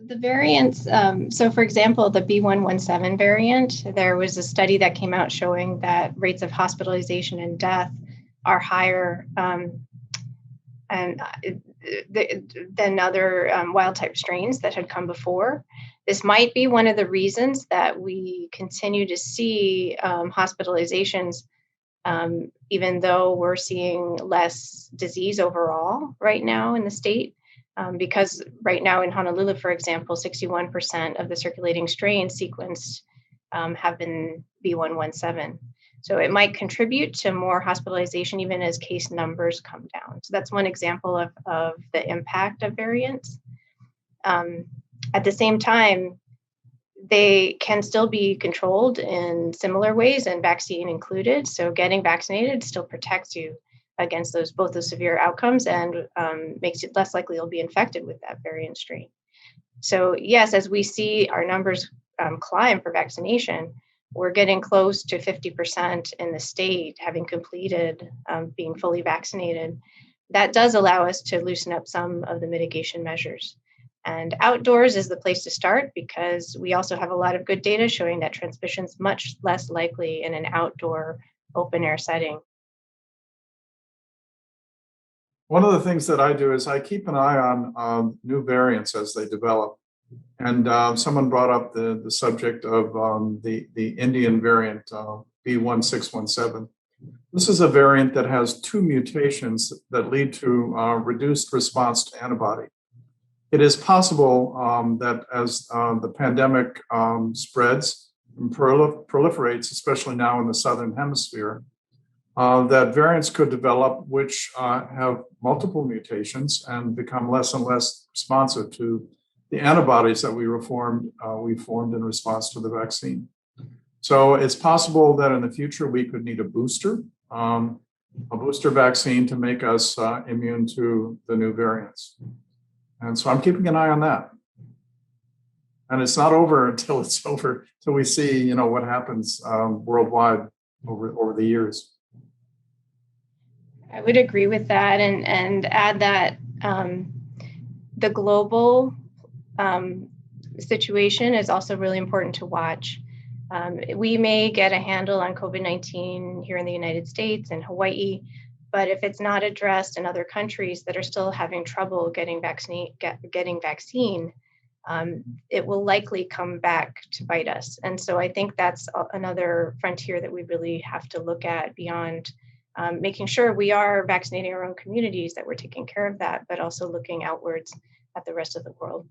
The variants, so for example, the B.1.1.7 variant, there was a study that came out showing that rates of hospitalization and death are higher and than other wild type strains that had come before. This might be one of the reasons that we continue to see hospitalizations, even though we're seeing less disease overall right now in the state. Because right now in Honolulu, for example, 61% of the circulating strains sequenced have been B.1.1.7. So it might contribute to more hospitalization even as case numbers come down. So that's one example of the impact of variants. At the same time, they can still be controlled in similar ways and vaccine included. So getting vaccinated still protects you against both those severe outcomes and makes it less likely you'll be infected with that variant strain. So yes, as we see our numbers climb for vaccination, we're getting close to 50% in the state having completed being fully vaccinated. That does allow us to loosen up some of the mitigation measures. And outdoors is the place to start because we also have a lot of good data showing that transmission is much less likely in an outdoor open air setting. One of the things that I do is I keep an eye on new variants as they develop. And someone brought up the subject of the Indian variant, B.1.6.1.7. This is a variant that has two mutations that lead to reduced response to antibody. It is possible that as the pandemic spreads and proliferates, especially now in the Southern Hemisphere, that variants could develop which have multiple mutations and become less and less responsive to the antibodies that we formed in response to the vaccine. So it's possible that in the future we could need a booster vaccine to make us immune to the new variants. And so I'm keeping an eye on that. And it's not over until it's over, till we see, what happens worldwide over the years. I would agree with that and add that the global situation is also really important to watch. We may get a handle on COVID-19 here in the United States and Hawaii, but if it's not addressed in other countries that are still having trouble getting vaccine, it will likely come back to bite us. And so I think that's another frontier that we really have to look at beyond making sure we are vaccinating our own communities, that we're taking care of that, but also looking outwards at the rest of the world.